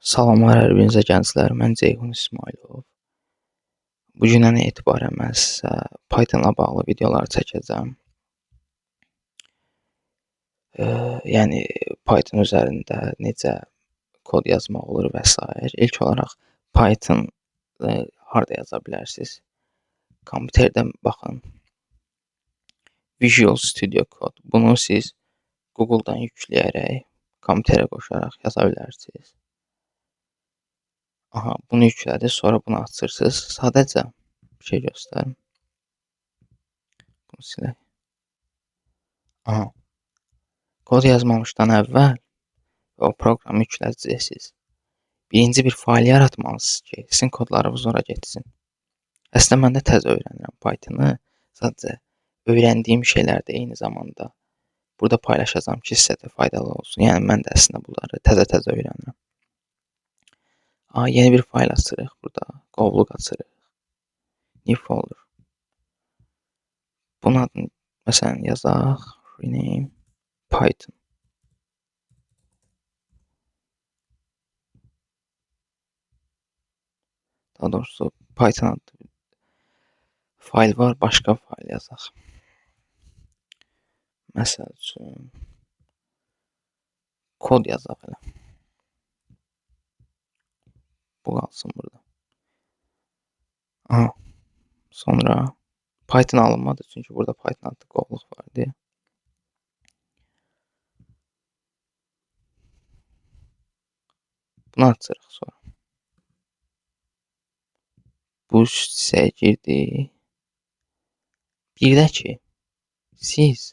Salamlar hər birinizə gənclər, mən Ceyhun İsmailov. Bu gündən etibarən mən sizə Python-la bağlı videolar çəkəcəm. Yəni Python üzərində necə kod yazmaq olur və s. İlk olaraq Python harda yaza bilərsiniz? Kompüterdən baxın. Visual Studio Code. Bunu siz Google-dan yükləyərək, kompüterə qoşaraq yaza bilərsiniz. Aha, bunu yüklədi, sonra bunu açırsınız. Sadəcə bir şey göstərim. Bunu silək. Aha. Kod yazmamışdan əvvəl o proqramı yüklədəcəksiniz. Birinci bir fayl yaratmalısınız ki, sizin kodlarınız ora getsin. Əslində mən də təzə öyrənirəm Python-u. Sadəcə öyrəndiyim şeylər də eyni zamanda burada paylaşacağam ki, sizə də faydalı olsun. Yəni mən də əslində bunları təzə öyrənirəm. Yeni bir fayl açırıq burada. Qovluq açırıq. New folder. Bunun adını məsələn yazaq. Rename Python. Daha doğrusu Python adlı bir fayl var. Başqa fayl yazaq. Məsəl üçün kod yazaq elə. Bu qalsın burada. Aha. Sonra Python alınmadı çünki burada Python adlı qovluq vardı. Bunu açırıq sonra. Bu hissəyə girdik. Bir də ki, siz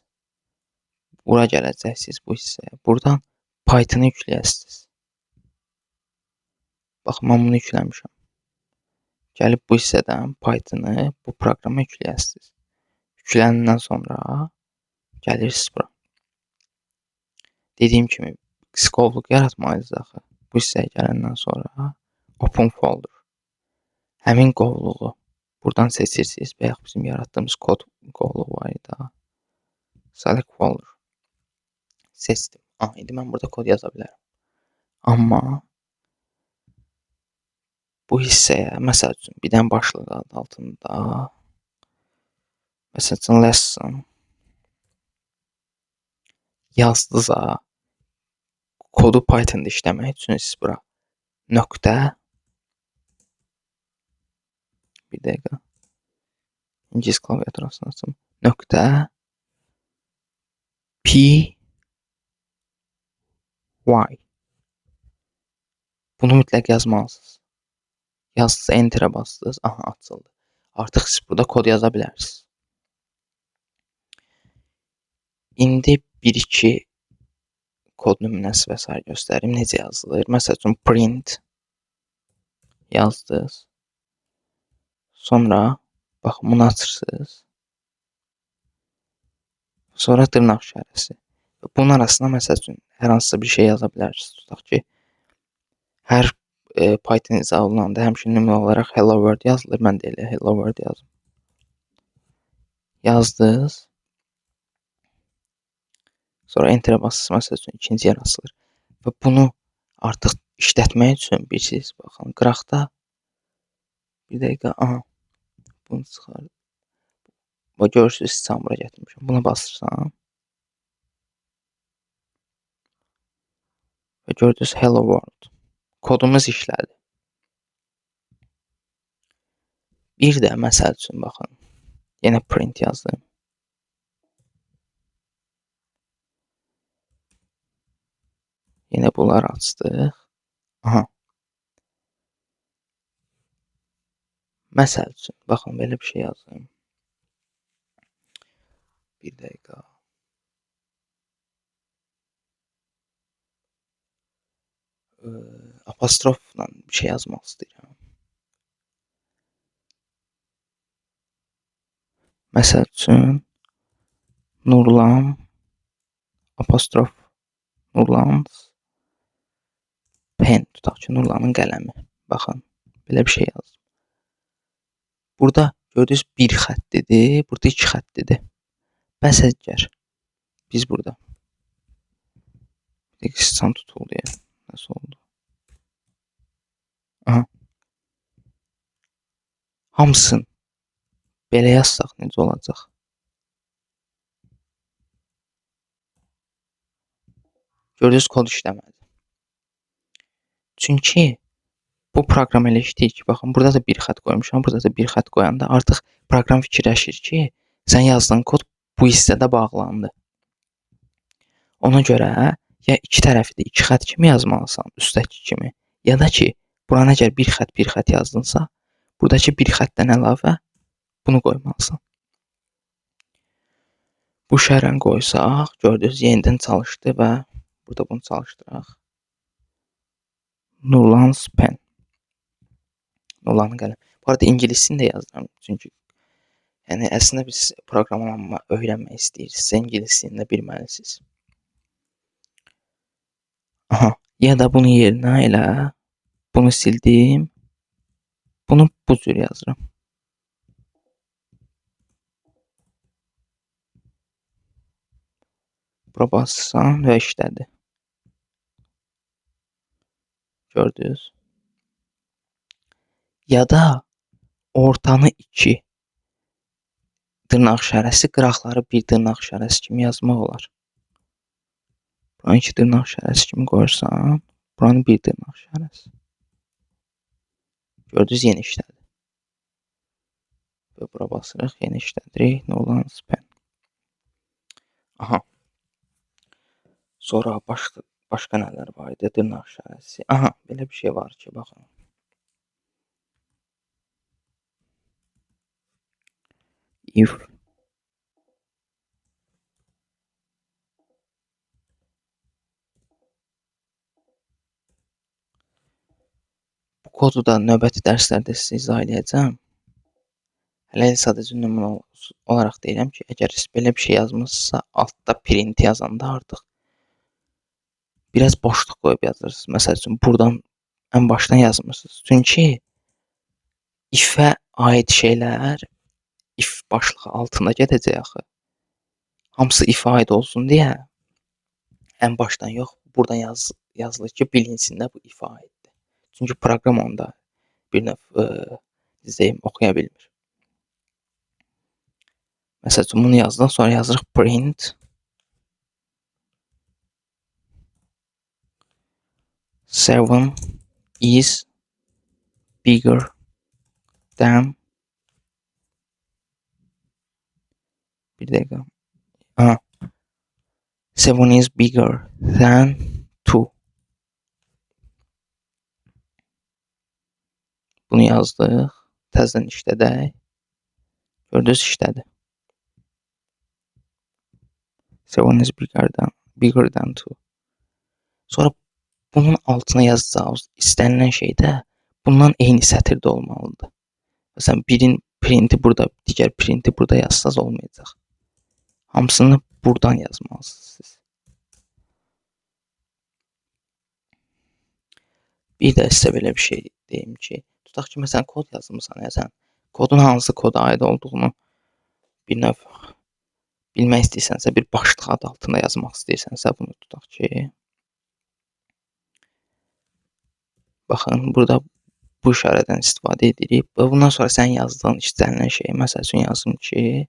bura gələcəksiniz bu hissəyə. Buradan Python-u yükləyəsiniz. Baxın, mən bunu yükləmişəm. Gəlib bu hissədən Python-u bu proqrama yükləyəsiniz. Yüklənəndən sonra gəlirsiniz bura. Dediyim kimi, qovluq yaratmalıyız axı. Bu hissəyə gələndən sonra Open Folder. Həmin qovluğu buradan seçirsiniz. Bayaq bizim yaratdığımız kod qovluğu var idi. Select Folder. Seçdim. İndi mən burada kod yaza bilərəm. Amma bu hissəyə, məsəl üçün, bir dənə başlıq adı altında, məsəl üçün, lesson yazdınızsa, kodu Python-da işləmək üçün siz bura nöqtə, bir dəqiqə, İngilis klaviaturasını açım, nöqtə, P, Y. Bunu mütləq yazmalısınız. Yazdınız, Enter-ə bastınız, aha, açıldı. Artıq siz burada kod yaza bilərsiniz. İndi bir-iki kod nümunəsi və s. göstərim, necə yazılır. Məsəl üçün, print yazdınız. Sonra, baxın, bunu açırsınız. Sonra dırnaq işarəsi. Bunun arasında, məsəl üçün, hər hansısa bir şey yaza bilərsiniz. Tutaq ki, hər Python icra olunanda həmçinin nümunə olaraq Hello World yazılır. Mən də elə Hello World yazdım. Yazdınız. Sonra Enter-ə basırsınız, məsəl üçün, ikinci yer açılır. Və bunu artıq işlətmək üçün bilirsiniz, baxın, qıraqda bir dəqiqə, aha, bunu çıxardım. Və görürsünüz, sıçan bura gətirmişəm. Buna basırsam və gördünüz Hello World. Kodumuz işlədi. Bir də, məsəl üçün, baxın, yenə print yazdım. Yenə bunları açdıq. Aha. Məsəl üçün, baxın, belə bir şey yazdım. Bir dəqiqə. Apostrofla bir şey yazmaq istəyirəm. Məsəl üçün, Nurlan, apostrof, Nurlan, pen, tutaq ki, Nurlanın qələmi. Baxın, belə bir şey yazdım. Burada gördünüz, bir xəttidir, burada iki xəttidir. Bəs əgər biz burada bir sıçan tutuldu ya, nəsə oldu. Hamısını belə yazsaq necə olacaq? Gördünüz, kod işləmədi. Çünki bu proqram elə işləyir ki, baxın, burada da bir xətt qoymuşam, burada da bir xətt qoyanda artıq proqram fikirləşir ki, sən yazdığın kod bu hissədə bağlandı. Ona görə ya iki tərəfi də iki xətt kimi yazmalısan, üstdəki kimi, ya da ki, buranı əgər bir xətt yazdınsa, buradakı bir xəttdən əlavə bunu qoymalısan. Bu şərən qoysaq, gördünüz, yenidən çalışdı və burada bunu çalışdıraq. Nurlan's pen. Nurlanın qələm. Bu arada ingilisini də yazıram. Çünki yəni əslində biz proqramlama öyrənmək istəyirsinizsə, ingilisini də bilməlisiniz. Aha, ya da bunun yerinə elə bunu sildim. Bunu bu cür yazıram. Bura bassan və işlədi. Gördünüz. Ya da ortanı 2 dırnaq işarəsi, qıraqları bir dırnaq işarəsi kimi yazmaq olar. Buranı 2 dırnaq işarəsi kimi qoyursan, buranı bir dırnaq işarəsi. Gördünüz, yeni işlədi. Və bura basırıq, yeni işlədirik. Nurlan's pen. Aha. Sonra başqa nələr var idi? Dırnaq işarəsi. Aha, belə bir şey var ki, baxın. If bu kodu da növbəti dərslərdə sizə izah edəcəm. Hələ sadəcə nümunə olaraq deyirəm ki, əgər siz belə bir şey yazmısınızsa, altda print yazanda artıq biraz boşluq qoyub yazırsınız. Məsəl üçün, buradan ən başdan yazmırsınız. Çünki if-ə aid şeylər if başlığı altında gedəcək axı. Hamısı if-ə aid olsun deyə ən başdan yox, buradan yazılır ki, bilinsin də bu if-ə aiddir. Çünki proqram onda bir növ deyim, oxuya bilmir. Məsəl üçün, bunu yazdıqdan sonra yazırıq print 7 is bigger than bir dəqiqə. Aha. 7 is bigger than 2. Bunu yazdıq. Təzədən işlədək. Gördünüz, işlədi. 7 is bigger than 2. Sonra bunun altına yazacağımız istənilən şey də bundan eyni sətirdə olmalıdır. Məsələn, birin printi burada, digər printi burada yazsaz olmayacaq. Hamısını buradan yazmalısınız. Bir də sizə belə bir şey deyim ki, tutaq ki, məsələn, kod yazmısan, sən kodun hansı koda aid olduğunu bir növ bilmək istəyirsənsə, bir başlıq adı altında yazmaq istəyirsənsə, bunu tutaq ki, baxın, burada bu işarədən istifadə edirik. Bundan sonra sən yazdığın istənilən şey, məsəl üçün yazım ki,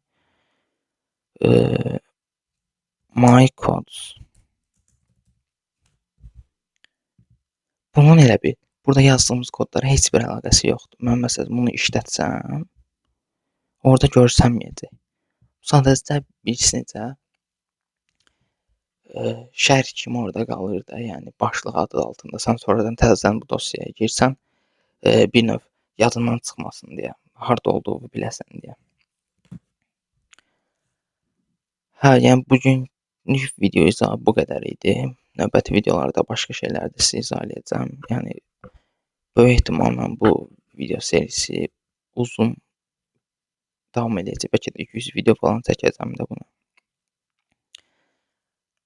my codes. Bunun elə bir, burada yazdığımız kodlara heç bir əlaqəsi yoxdur. Mən məsələn bunu işlətsəm, orada görsənməyəcək. Sadəcə birisi necə şərh kimi orada qalır da, yəni başlıq adı altında. Sən sonradan təzədən bu dosyaya girsən, bir növ yadından çıxmasın deyə, harda olduğunu biləsən deyə. Hə, yəni bugünlük video izahı bu qədər idi. Növbəti videolarda başqa şeyləri də sizə izah edəcəm. Yəni böyük ehtimalla bu video serisi uzun davam edəcək. Bəlkə də 100 video falan çəkəcəm də bunu.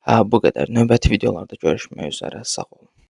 Hə, bu qədər. Növbəti videolarda görüşmək üzrə. Sağ olun.